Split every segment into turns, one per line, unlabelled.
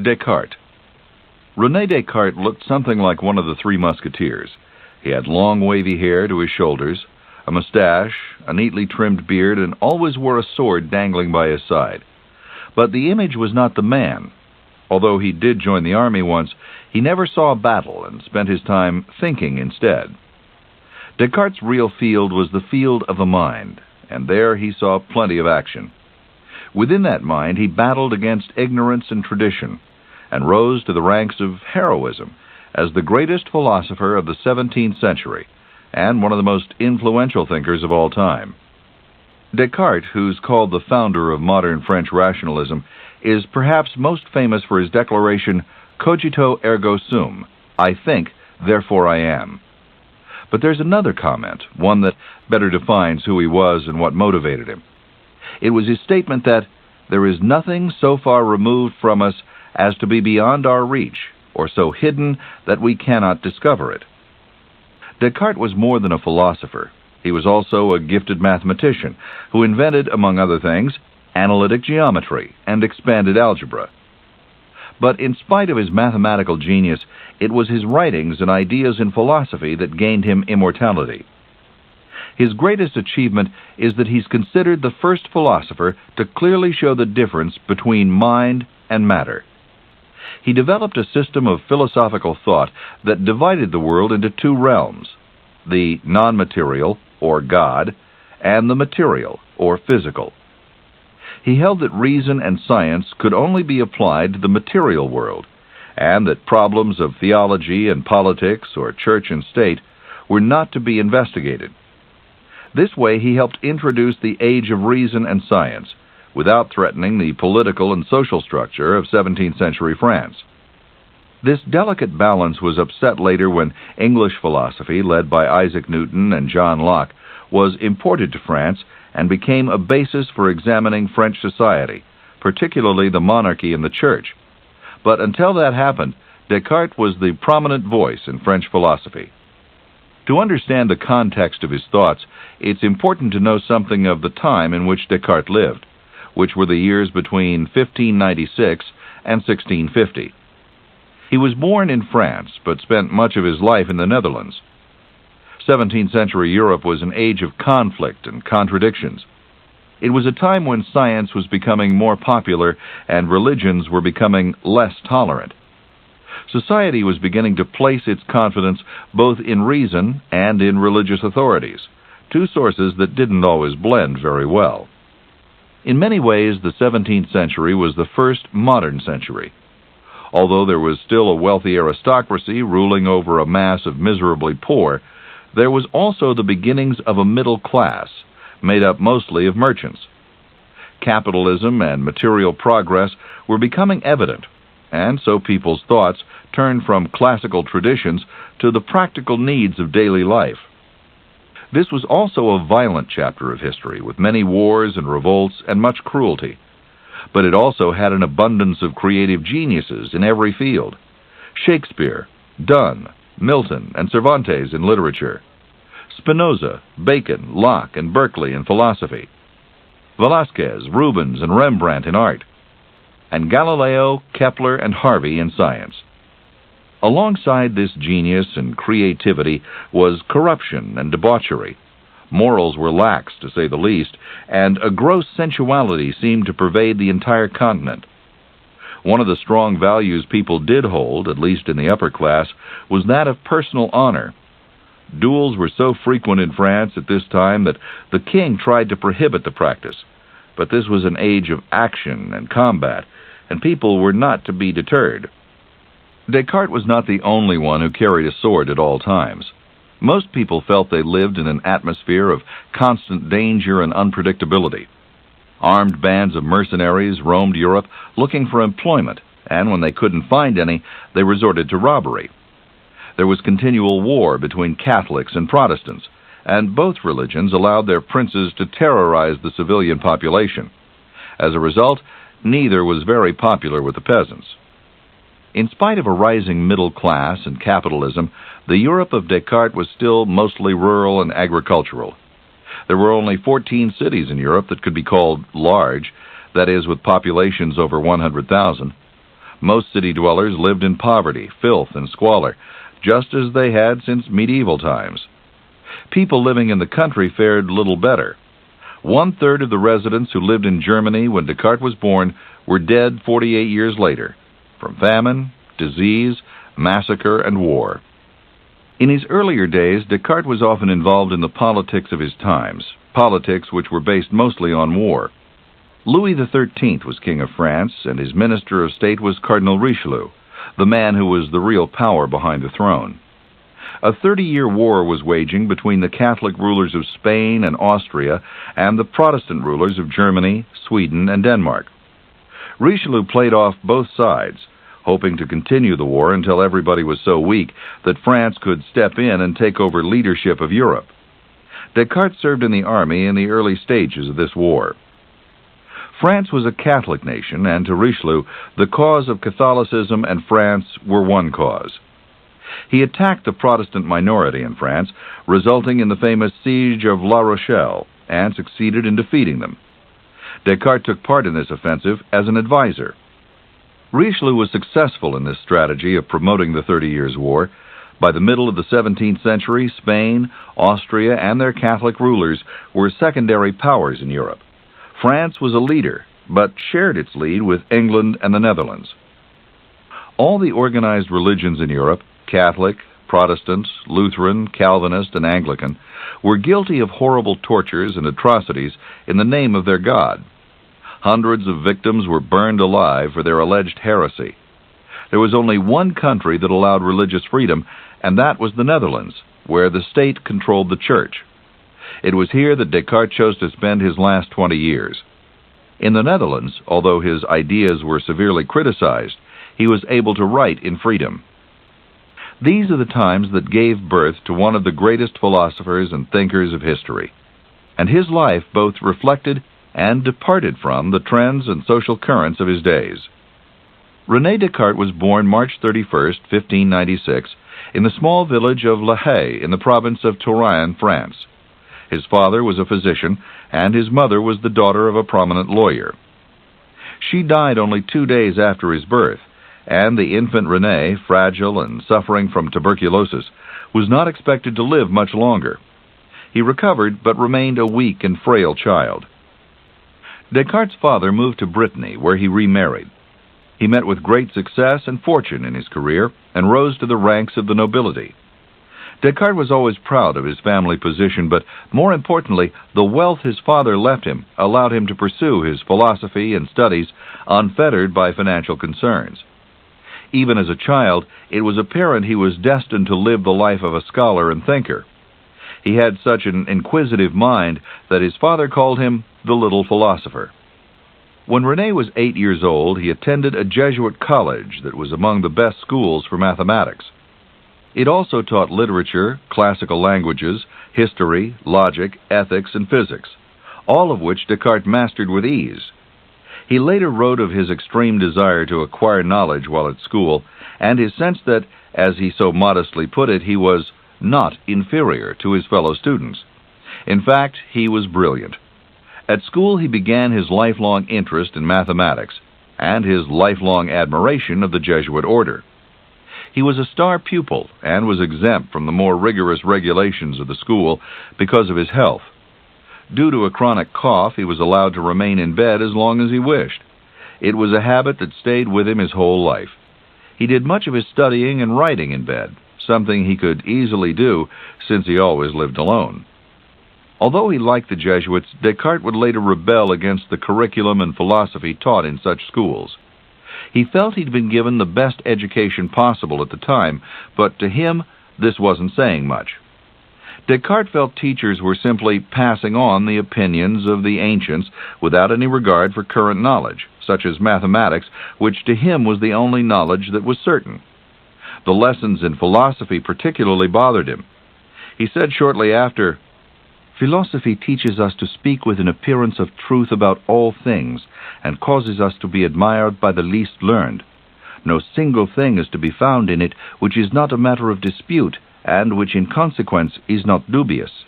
Descartes. Rene Descartes looked something like one of the Three Musketeers. He had long wavy hair to his shoulders, a mustache, a neatly trimmed beard, and always wore a sword dangling by his side. But the image was not the man. Although he did join the army once, he never saw a battle and spent his time thinking instead. Descartes' real field was the field of the mind, and there he saw plenty of action. Within that mind, he battled against ignorance and tradition, and rose to the ranks of heroism as the greatest philosopher of the 17th century, and one of the most influential thinkers of all time. Descartes, who's called the founder of modern French rationalism, is perhaps most famous for his declaration, "Cogito ergo sum," I think, therefore I am. But there's another comment, one that better defines who he was and what motivated him. It was his statement that there is nothing so far removed from us as to be beyond our reach, or so hidden that we cannot discover it. Descartes was more than a philosopher. He was also a gifted mathematician who invented, among other things, analytic geometry and expanded algebra. But in spite of his mathematical genius, it was his writings and ideas in philosophy that gained him immortality. His greatest achievement is that he's considered the first philosopher to clearly show the difference between mind and matter. He developed a system of philosophical thought that divided the world into two realms, the non-material, or God, and the material, or physical. He held that reason and science could only be applied to the material world, and that problems of theology and politics, or church and state, were not to be investigated. This way he helped introduce the age of reason and science, without threatening the political and social structure of 17th century France. This delicate balance was upset later when English philosophy, led by Isaac Newton and John Locke, was imported to France and became a basis for examining French society, particularly the monarchy and the church. But until that happened, Descartes was the prominent voice in French philosophy. To understand the context of his thoughts, it's important to know something of the time in which Descartes lived, which were the years between 1596 and 1650. He was born in France, but spent much of his life in the Netherlands. 17th century Europe was an age of conflict and contradictions. It was a time when science was becoming more popular and religions were becoming less tolerant. Society was beginning to place its confidence both in reason and in religious authorities, two sources that didn't always blend very well. In many ways, the 17th century was the first modern century. Although there was still a wealthy aristocracy ruling over a mass of miserably poor, there was also the beginnings of a middle class, made up mostly of merchants. Capitalism and material progress were becoming evident, and so people's thoughts turned from classical traditions to the practical needs of daily life. This was also a violent chapter of history, with many wars and revolts and much cruelty. But it also had an abundance of creative geniuses in every field. Shakespeare, Donne, Milton, and Cervantes in literature. Spinoza, Bacon, Locke, and Berkeley in philosophy. Velázquez, Rubens, and Rembrandt in art. And Galileo, Kepler, and Harvey in science. Alongside this genius and creativity was corruption and debauchery. Morals were lax, to say the least, and a gross sensuality seemed to pervade the entire continent. One of the strong values people did hold, at least in the upper class, was that of personal honor. Duels were so frequent in France at this time that the king tried to prohibit the practice. But this was an age of action and combat, and people were not to be deterred. Descartes was not the only one who carried a sword at all times. Most people felt they lived in an atmosphere of constant danger and unpredictability. Armed bands of mercenaries roamed Europe looking for employment, and when they couldn't find any, they resorted to robbery. There was continual war between Catholics and Protestants, and both religions allowed their princes to terrorize the civilian population. As a result, neither was very popular with the peasants. In spite of a rising middle class and capitalism, the Europe of Descartes was still mostly rural and agricultural. There were only 14 cities in Europe that could be called large, that is, with populations over 100,000. Most city dwellers lived in poverty, filth, and squalor, just as they had since medieval times. People living in the country fared little better. 1/3 of the residents who lived in Germany when Descartes was born were dead 48 years later, from famine, disease, massacre, and war. In his earlier days, Descartes was often involved in the politics of his times, politics which were based mostly on war. Louis XIII was King of France, and his Minister of State was Cardinal Richelieu, the man who was the real power behind the throne. A 30-year war was waging between the Catholic rulers of Spain and Austria and the Protestant rulers of Germany, Sweden, and Denmark. Richelieu played off both sides, hoping to continue the war until everybody was so weak that France could step in and take over leadership of Europe. Descartes served in the army in the early stages of this war. France was a Catholic nation, and to Richelieu, the cause of Catholicism and France were one cause. He attacked the Protestant minority in France, resulting in the famous siege of La Rochelle, and succeeded in defeating them. Descartes took part in this offensive as an advisor. Richelieu was successful in this strategy of promoting the 30 Years' War. By the middle of the 17th century, Spain, Austria, and their Catholic rulers were secondary powers in Europe. France was a leader, but shared its lead with England and the Netherlands. All the organized religions in Europe, Catholic, Protestant, Lutheran, Calvinist, and Anglican, were guilty of horrible tortures and atrocities in the name of their God. Hundreds of victims were burned alive for their alleged heresy. There was only one country that allowed religious freedom, and that was the Netherlands, where the state controlled the church. It was here that Descartes chose to spend his last 20 years. In the Netherlands, although his ideas were severely criticized, he was able to write in freedom. These are the times that gave birth to one of the greatest philosophers and thinkers of history, and his life both reflected and departed from the trends and social currents of his days. Rene Descartes was born March 31, 1596, in the small village of La Haye in the province of Touraine, France. His father was a physician, and his mother was the daughter of a prominent lawyer. She died only 2 days after his birth, and the infant Rene, fragile and suffering from tuberculosis, was not expected to live much longer. He recovered, but remained a weak and frail child. Descartes' father moved to Brittany, where he remarried. He met with great success and fortune in his career, and rose to the ranks of the nobility. Descartes was always proud of his family position, but more importantly, the wealth his father left him allowed him to pursue his philosophy and studies unfettered by financial concerns. Even as a child, it was apparent he was destined to live the life of a scholar and thinker. He had such an inquisitive mind that his father called him the little philosopher. When Rene was 8 years old, he attended a Jesuit college that was among the best schools for mathematics. It also taught literature, classical languages, history, logic, ethics, and physics, all of which Descartes mastered with ease. He later wrote of his extreme desire to acquire knowledge while at school, and his sense that, as he so modestly put it, he was not inferior to his fellow students. In fact, he was brilliant. At school, he began his lifelong interest in mathematics and his lifelong admiration of the Jesuit order. He was a star pupil and was exempt from the more rigorous regulations of the school because of his health. Due to a chronic cough, he was allowed to remain in bed as long as he wished. It was a habit that stayed with him his whole life. He did much of his studying and writing in bed, something he could easily do since he always lived alone. Although he liked the Jesuits, Descartes would later rebel against the curriculum and philosophy taught in such schools. He felt he'd been given the best education possible at the time, but to him, this wasn't saying much. Descartes felt teachers were simply passing on the opinions of the ancients without any regard for current knowledge, such as mathematics, which to him was the only knowledge that was certain. The lessons in philosophy particularly bothered him. He said shortly after, "Philosophy teaches us to speak with an appearance of truth about all things, and causes us to be admired by the least learned. No single thing is to be found in it which is not a matter of dispute, and which in consequence is not dubious."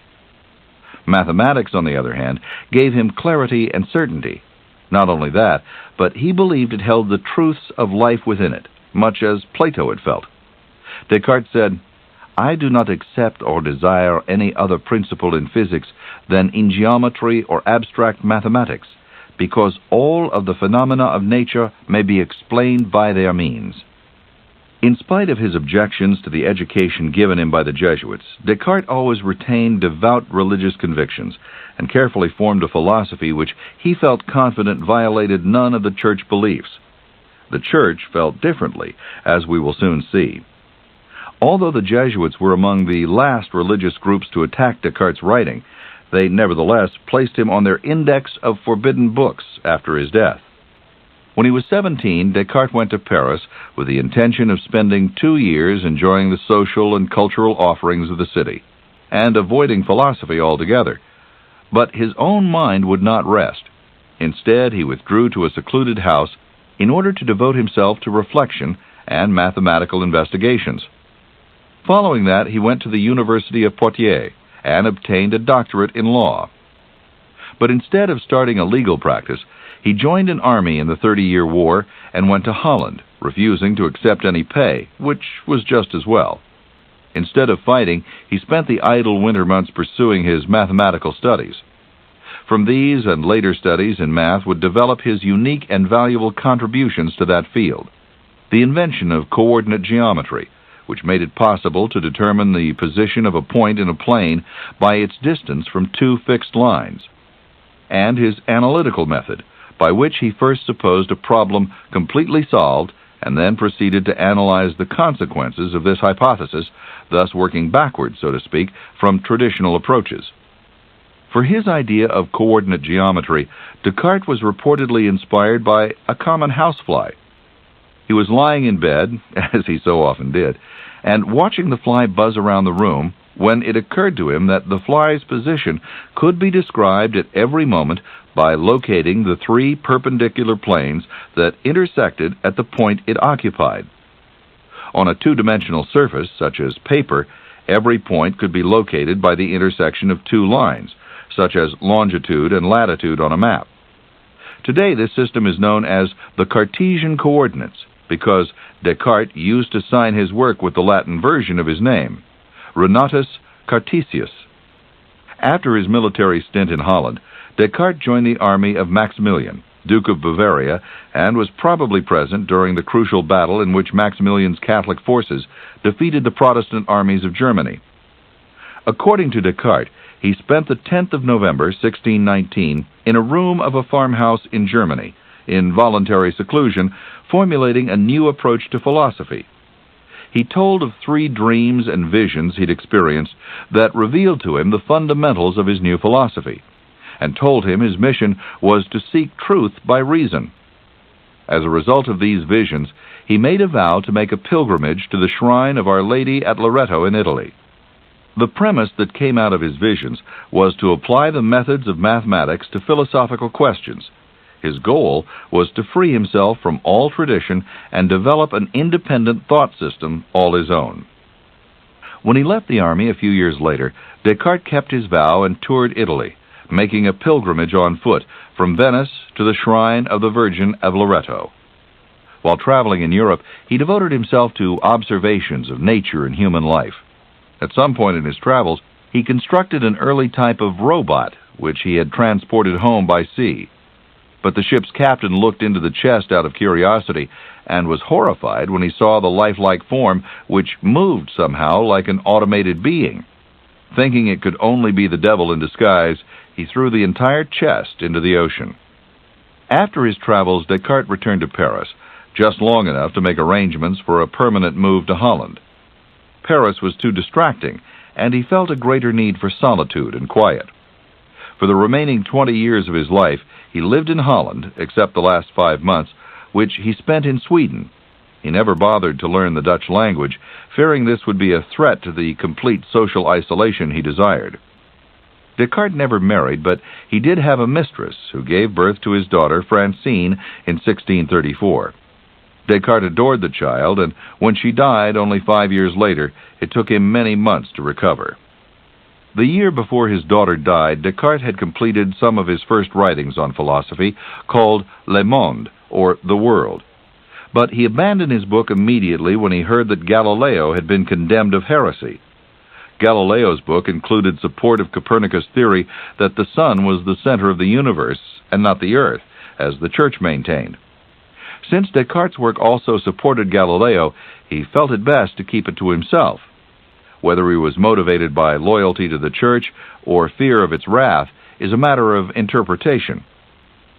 Mathematics, on the other hand, gave him clarity and certainty. Not only that, but he believed it held the truths of life within it, much as Plato had felt. Descartes said, "I do not accept or desire any other principle in physics than in geometry or abstract mathematics, because all of the phenomena of nature may be explained by their means." In spite of his objections to the education given him by the Jesuits, Descartes always retained devout religious convictions and carefully formed a philosophy which he felt confident violated none of the church beliefs. The church felt differently, as we will soon see. Although the Jesuits were among the last religious groups to attack Descartes' writing, they nevertheless placed him on their index of forbidden books after his death. When he was 17, Descartes went to Paris with the intention of spending 2 years enjoying the social and cultural offerings of the city, and avoiding philosophy altogether. But his own mind would not rest. Instead, he withdrew to a secluded house in order to devote himself to reflection and mathematical investigations. Following that, he went to the University of Poitiers and obtained a doctorate in law. But instead of starting a legal practice, he joined an army in the 30-Year War and went to Holland, refusing to accept any pay, which was just as well. Instead of fighting, he spent the idle winter months pursuing his mathematical studies. From these and later studies in math would develop his unique and valuable contributions to that field. The invention of coordinate geometry, which made it possible to determine the position of a point in a plane by its distance from 2 fixed lines, and his analytical method, by which he first supposed a problem completely solved and then proceeded to analyze the consequences of this hypothesis, thus working backwards, so to speak, from traditional approaches. For his idea of coordinate geometry, Descartes was reportedly inspired by a common housefly. He was lying in bed, as he so often did, and watching the fly buzz around the room when it occurred to him that the fly's position could be described at every moment by locating the 3 perpendicular planes that intersected at the point it occupied. On a 2-dimensional surface, such as paper, every point could be located by the intersection of 2 lines, such as longitude and latitude on a map. Today, this system is known as the Cartesian coordinates, because Descartes used to sign his work with the Latin version of his name, Renatus Cartesius. After his military stint in Holland, Descartes joined the army of Maximilian, Duke of Bavaria, and was probably present during the crucial battle in which Maximilian's Catholic forces defeated the Protestant armies of Germany. According to Descartes, he spent the 10th of November, 1619, in a room of a farmhouse in Germany, in voluntary seclusion, formulating a new approach to philosophy. He told of 3 dreams and visions he'd experienced that revealed to him the fundamentals of his new philosophy, and told him his mission was to seek truth by reason. As a result of these visions, he made a vow to make a pilgrimage to the shrine of Our Lady at Loreto in Italy. The premise that came out of his visions was to apply the methods of mathematics to philosophical questions. His goal was to free himself from all tradition and develop an independent thought system all his own. When he left the army a few years later, Descartes kept his vow and toured Italy, making a pilgrimage on foot from Venice to the shrine of the Virgin of Loreto. While traveling in Europe, he devoted himself to observations of nature and human life. At some point in his travels, he constructed an early type of robot, which he had transported home by sea. But the ship's captain looked into the chest out of curiosity and was horrified when he saw the lifelike form, which moved somehow like an automated being. Thinking it could only be the devil in disguise, he threw the entire chest into the ocean. After his travels, Descartes returned to Paris, just long enough to make arrangements for a permanent move to Holland. Paris was too distracting, and he felt a greater need for solitude and quiet. For the remaining 20 years of his life, he lived in Holland, except the last 5 months, which he spent in Sweden. He never bothered to learn the Dutch language, fearing this would be a threat to the complete social isolation he desired. Descartes never married, but he did have a mistress who gave birth to his daughter Francine in 1634. Descartes adored the child, and when she died only 5 years later, it took him many months to recover. The year before his daughter died, Descartes had completed some of his first writings on philosophy, called Le Monde, or The World. But he abandoned his book immediately when he heard that Galileo had been condemned of heresy. Galileo's book included support of Copernicus' theory that the sun was the center of the universe and not the earth, as the Church maintained. Since Descartes' work also supported Galileo, he felt it best to keep it to himself. Whether he was motivated by loyalty to the Church or fear of its wrath is a matter of interpretation.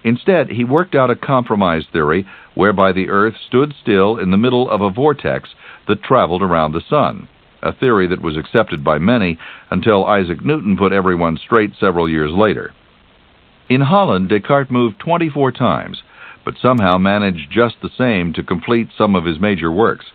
Instead, he worked out a compromise theory whereby the Earth stood still in the middle of a vortex that traveled around the sun, a theory that was accepted by many until Isaac Newton put everyone straight several years later. In Holland, Descartes moved 24 times, but somehow managed just the same to complete some of his major works.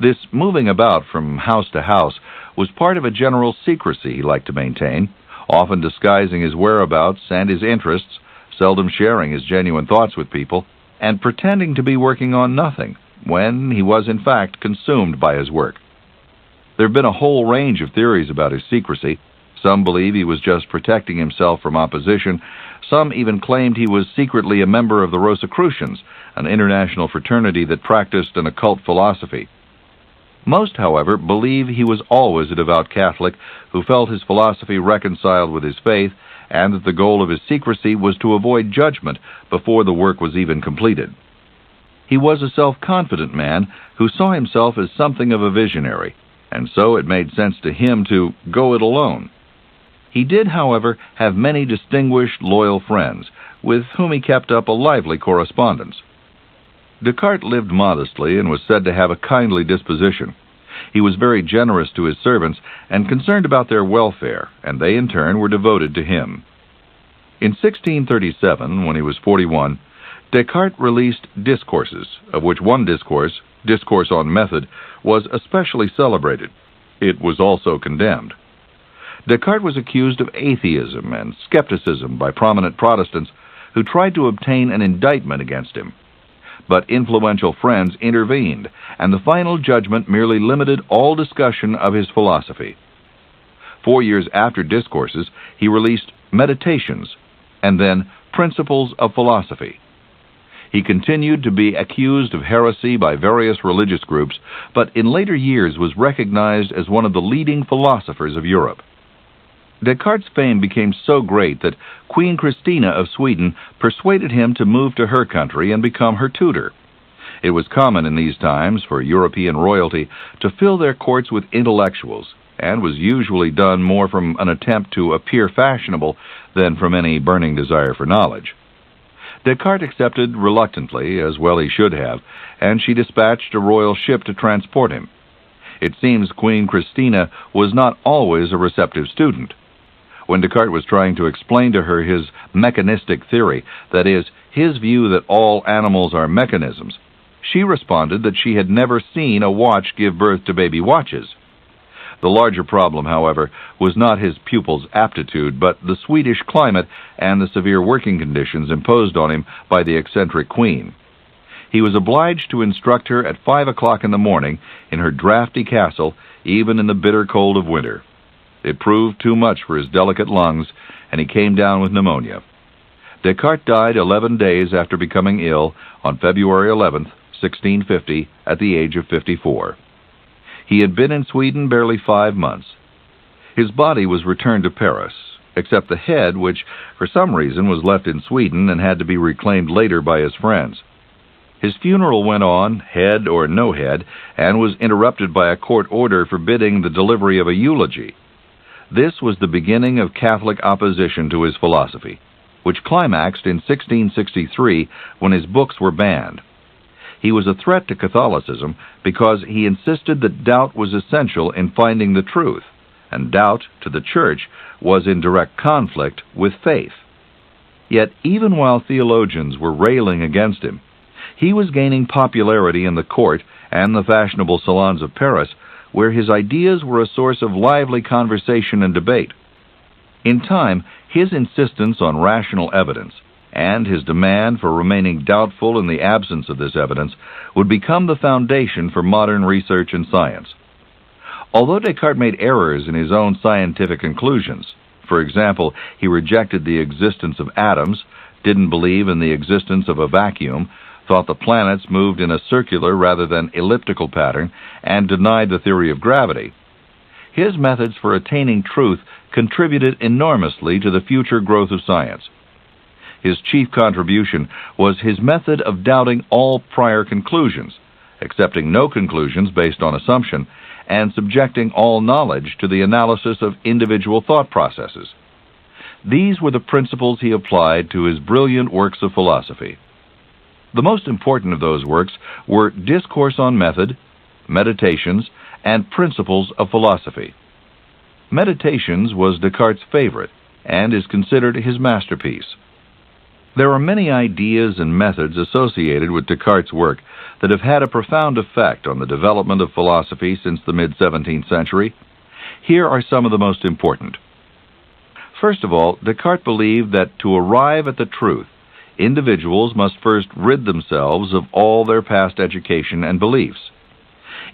This moving about from house to house was part of a general secrecy he liked to maintain, often disguising his whereabouts and his interests, seldom sharing his genuine thoughts with people, and pretending to be working on nothing, when he was in fact consumed by his work. There have been a whole range of theories about his secrecy. Some believe he was just protecting himself from opposition. Some even claimed he was secretly a member of the Rosicrucians, an international fraternity that practiced an occult philosophy. Most, however, believe he was always a devout Catholic who felt his philosophy reconciled with his faith, and that the goal of his secrecy was to avoid judgment before the work was even completed. He was a self-confident man who saw himself as something of a visionary, and so it made sense to him to go it alone. He did, however, have many distinguished, loyal friends, with whom he kept up a lively correspondence. Descartes lived modestly and was said to have a kindly disposition. He was very generous to his servants and concerned about their welfare, and they in turn were devoted to him. In 1637, when he was 41, Descartes released discourses, of which one discourse, Discourse on Method, was especially celebrated. It was also condemned. Descartes was accused of atheism and skepticism by prominent Protestants who tried to obtain an indictment against him. But influential friends intervened, and the final judgment merely limited all discussion of his philosophy. 4 years after Discourses, he released Meditations, and then Principles of Philosophy. He continued to be accused of heresy by various religious groups, but in later years was recognized as one of the leading philosophers of Europe. Descartes' fame became so great that Queen Christina of Sweden persuaded him to move to her country and become her tutor. It was common in these times for European royalty to fill their courts with intellectuals, and was usually done more from an attempt to appear fashionable than from any burning desire for knowledge. Descartes accepted reluctantly, as well he should have, and she dispatched a royal ship to transport him. It seems Queen Christina was not always a receptive student. When Descartes was trying to explain to her his mechanistic theory, that is, his view that all animals are mechanisms, she responded that she had never seen a watch give birth to baby watches. The larger problem, however, was not his pupil's aptitude, but the Swedish climate and the severe working conditions imposed on him by the eccentric queen. He was obliged to instruct her at 5 o'clock in the morning in her drafty castle, even in the bitter cold of winter. It proved too much for his delicate lungs, and he came down with pneumonia. Descartes died 11 days after becoming ill on February 11, 1650, at the age of 54. He had been in Sweden barely 5 months. His body was returned to Paris, except the head, which for some reason was left in Sweden and had to be reclaimed later by his friends. His funeral went on, head or no head, and was interrupted by a court order forbidding the delivery of a eulogy. This was the beginning of Catholic opposition to his philosophy, which climaxed in 1663 when his books were banned. He was a threat to Catholicism because he insisted that doubt was essential in finding the truth, and doubt, to the Church, was in direct conflict with faith. Yet even while theologians were railing against him, he was gaining popularity in the court and the fashionable salons of Paris, where his ideas were a source of lively conversation and debate. In time, his insistence on rational evidence and his demand for remaining doubtful in the absence of this evidence would become the foundation for modern research and science. Although Descartes made errors in his own scientific conclusions, for example, he rejected the existence of atoms, didn't believe in the existence of a vacuum, thought the planets moved in a circular rather than elliptical pattern, and denied the theory of gravity, his methods for attaining truth contributed enormously to the future growth of science. His chief contribution was his method of doubting all prior conclusions, accepting no conclusions based on assumption, and subjecting all knowledge to the analysis of individual thought processes. These were the principles he applied to his brilliant works of philosophy. The most important of those works were Discourse on Method, Meditations, and Principles of Philosophy. Meditations was Descartes' favorite and is considered his masterpiece. There are many ideas and methods associated with Descartes' work that have had a profound effect on the development of philosophy since the mid-17th century. Here are some of the most important. First of all, Descartes believed that to arrive at the truth, individuals must first rid themselves of all their past education and beliefs.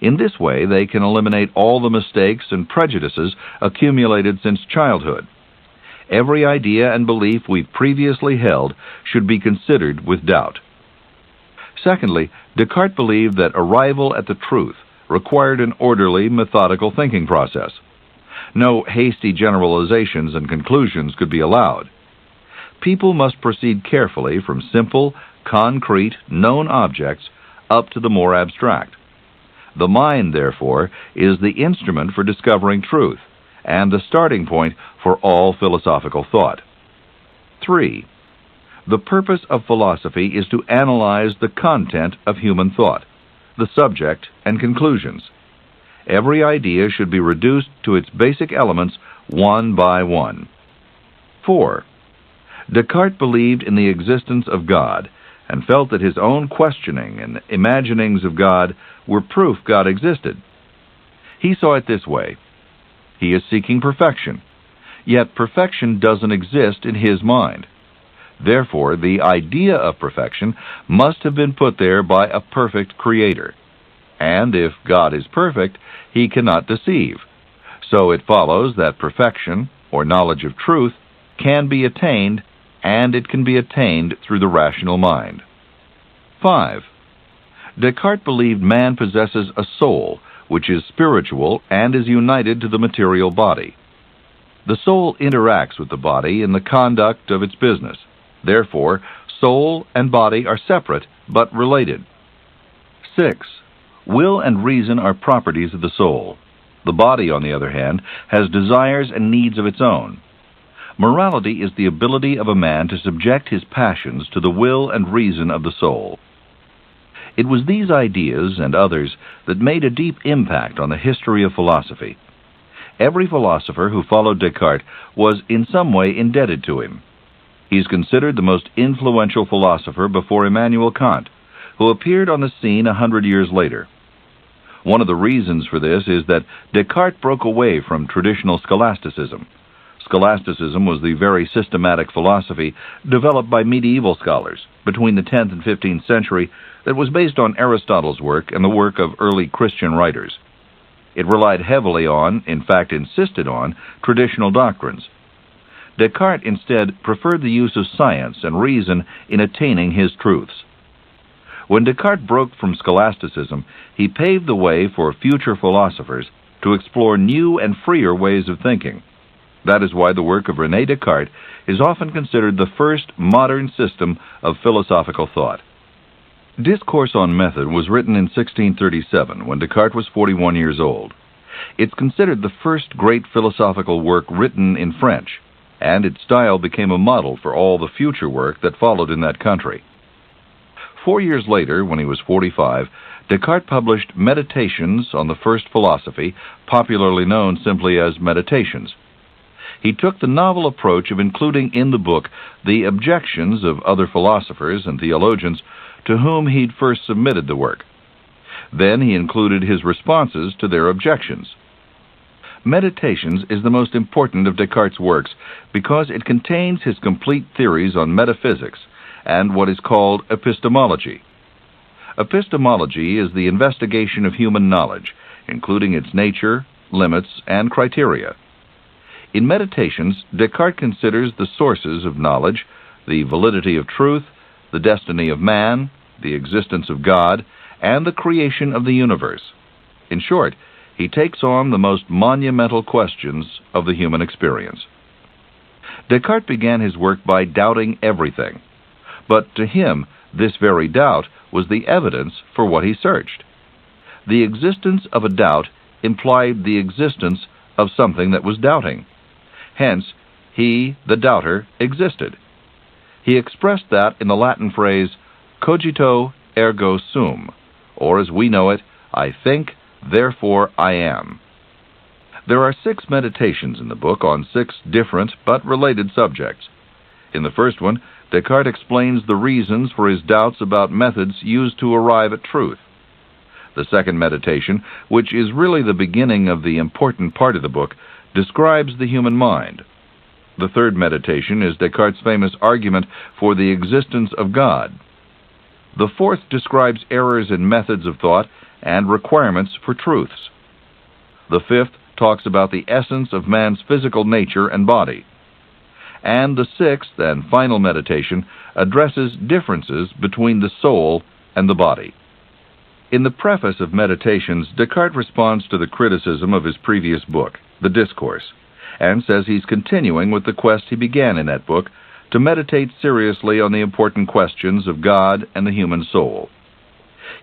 In this way, they can eliminate all the mistakes and prejudices accumulated since childhood. Every idea and belief we've previously held should be considered with doubt. Secondly, Descartes believed that arrival at the truth required an orderly, methodical thinking process. No hasty generalizations and conclusions could be allowed. People must proceed carefully from simple, concrete, known objects up to the more abstract. The mind, therefore, is the instrument for discovering truth, and the starting point for all philosophical thought. 3. The purpose of philosophy is to analyze the content of human thought, the subject and conclusions. Every idea should be reduced to its basic elements one by one. 4. Descartes believed in the existence of God and felt that his own questioning and imaginings of God were proof God existed. He saw it this way. He is seeking perfection, yet perfection doesn't exist in his mind. Therefore, the idea of perfection must have been put there by a perfect creator. And if God is perfect, he cannot deceive. So it follows that perfection, or knowledge of truth, can be attained, and it can be attained through the rational mind. 5. Descartes believed man possesses a soul, which is spiritual and is united to the material body. The soul interacts with the body in the conduct of its business. Therefore, soul and body are separate but related. 6. Will and reason are properties of the soul. The body, on the other hand, has desires and needs of its own. Morality is the ability of a man to subject his passions to the will and reason of the soul. It was these ideas and others that made a deep impact on the history of philosophy. Every philosopher who followed Descartes was in some way indebted to him. He is considered the most influential philosopher before Immanuel Kant, who appeared on the scene 100 years later. One of the reasons for this is that Descartes broke away from traditional scholasticism. Scholasticism was the very systematic philosophy developed by medieval scholars between the 10th and 15th century that was based on Aristotle's work and the work of early Christian writers. It relied heavily on, in fact insisted on, traditional doctrines. Descartes instead preferred the use of science and reason in attaining his truths. When Descartes broke from scholasticism, he paved the way for future philosophers to explore new and freer ways of thinking. That is why the work of Rene Descartes is often considered the first modern system of philosophical thought. Discourse on Method was written in 1637, when Descartes was 41 years old. It's considered the first great philosophical work written in French, and its style became a model for all the future work that followed in that country. 4 years later, when he was 45, Descartes published Meditations on the First Philosophy, popularly known simply as Meditations. He took the novel approach of including in the book the objections of other philosophers and theologians to whom he'd first submitted the work. Then he included his responses to their objections. Meditations is the most important of Descartes' works because it contains his complete theories on metaphysics and what is called epistemology. Epistemology is the investigation of human knowledge, including its nature, limits, and criteria. In Meditations, Descartes considers the sources of knowledge, the validity of truth, the destiny of man, the existence of God, and the creation of the universe. In short, he takes on the most monumental questions of the human experience. Descartes began his work by doubting everything, but to him, this very doubt was the evidence for what he searched. The existence of a doubt implied the existence of something that was doubting. Hence, he, the doubter, existed. He expressed that in the Latin phrase, cogito ergo sum, or as we know it, I think, therefore I am. There are 6 meditations in the book on 6 different but related subjects. In the first one, Descartes explains the reasons for his doubts about methods used to arrive at truth. The second meditation, which is really the beginning of the important part of the book, describes the human mind. The third meditation is Descartes' famous argument for the existence of God. The fourth describes errors in methods of thought and requirements for truths. The fifth talks about the essence of man's physical nature and body. And the sixth and final meditation addresses differences between the soul and the body. In the preface of Meditations, Descartes responds to the criticism of his previous book, The Discourse, and says he's continuing with the quest he began in that book to meditate seriously on the important questions of God and the human soul.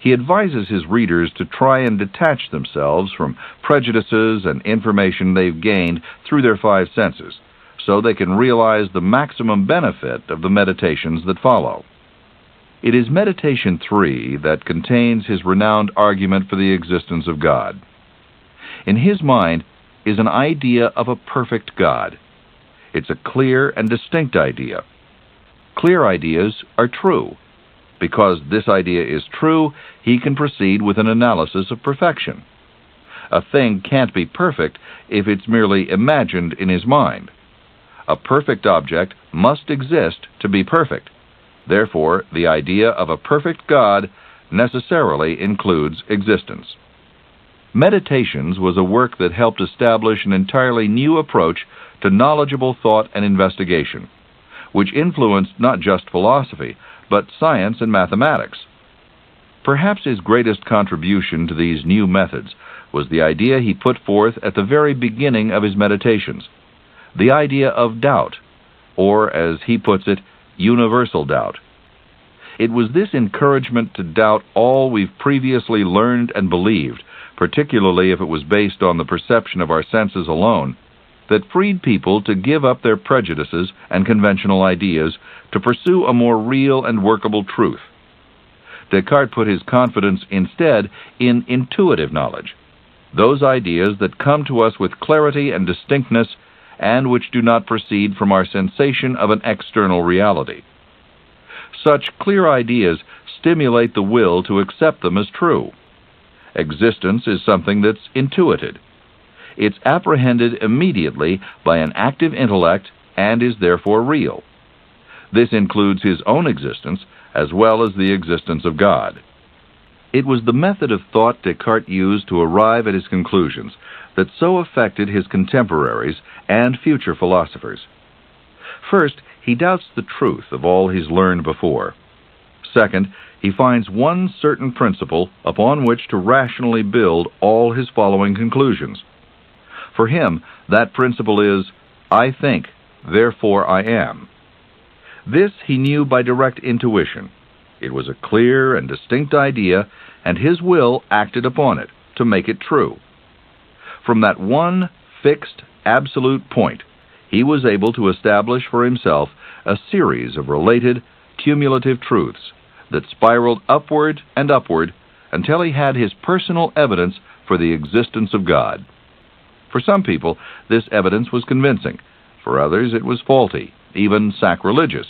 He advises his readers to try and detach themselves from prejudices and information they've gained through their 5 senses, so they can realize the maximum benefit of the meditations that follow. It is Meditation 3 that contains his renowned argument for the existence of God. In his mind is an idea of a perfect God. It's a clear and distinct idea. Clear ideas are true. Because this idea is true, he can proceed with an analysis of perfection. A thing can't be perfect if it's merely imagined in his mind. A perfect object must exist to be perfect. Therefore, the idea of a perfect God necessarily includes existence. Meditations was a work that helped establish an entirely new approach to knowledgeable thought and investigation, which influenced not just philosophy, but science and mathematics. Perhaps his greatest contribution to these new methods was the idea he put forth at the very beginning of his meditations, the idea of doubt, or as he puts it, universal doubt. It was this encouragement to doubt all we've previously learned and believed, particularly if it was based on the perception of our senses alone, that freed people to give up their prejudices and conventional ideas to pursue a more real and workable truth. Descartes put his confidence instead in intuitive knowledge, those ideas that come to us with clarity and distinctness and which do not proceed from our sensation of an external reality. Such clear ideas stimulate the will to accept them as true. Existence is something that's intuited. It's apprehended immediately by an active intellect and is therefore real. This includes his own existence as well as the existence of God. It was the method of thought Descartes used to arrive at his conclusions that so affected his contemporaries and future philosophers. First, he doubts the truth of all he's learned before. Second, he finds one certain principle upon which to rationally build all his following conclusions. For him, that principle is, I think, therefore I am. This he knew by direct intuition. It was a clear and distinct idea, and his will acted upon it to make it true. From that one fixed, absolute point, he was able to establish for himself a series of related, cumulative truths that spiraled upward and upward until he had his personal evidence for the existence of God. For some people, this evidence was convincing. For others, it was faulty, even sacrilegious.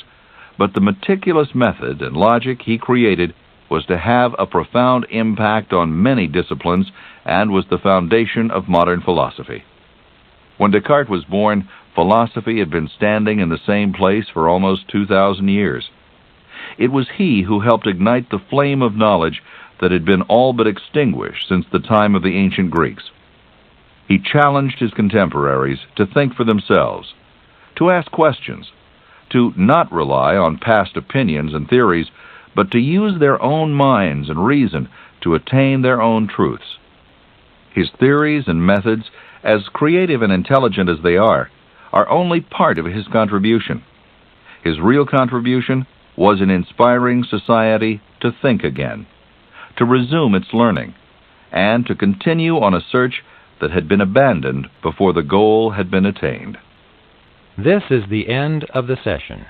But the meticulous method and logic he created was to have a profound impact on many disciplines and was the foundation of modern philosophy. When Descartes was born, philosophy had been standing in the same place for almost 2,000 years. It was he who helped ignite the flame of knowledge that had been all but extinguished since the time of the ancient Greeks. He challenged his contemporaries to think for themselves, to ask questions, to not rely on past opinions and theories, but to use their own minds and reason to attain their own truths. His theories and methods, as creative and intelligent as they are only part of his contribution. His real contribution was in inspiring society to think again, to resume its learning, and to continue on a search that had been abandoned before the goal had been attained.
This is the end of the session.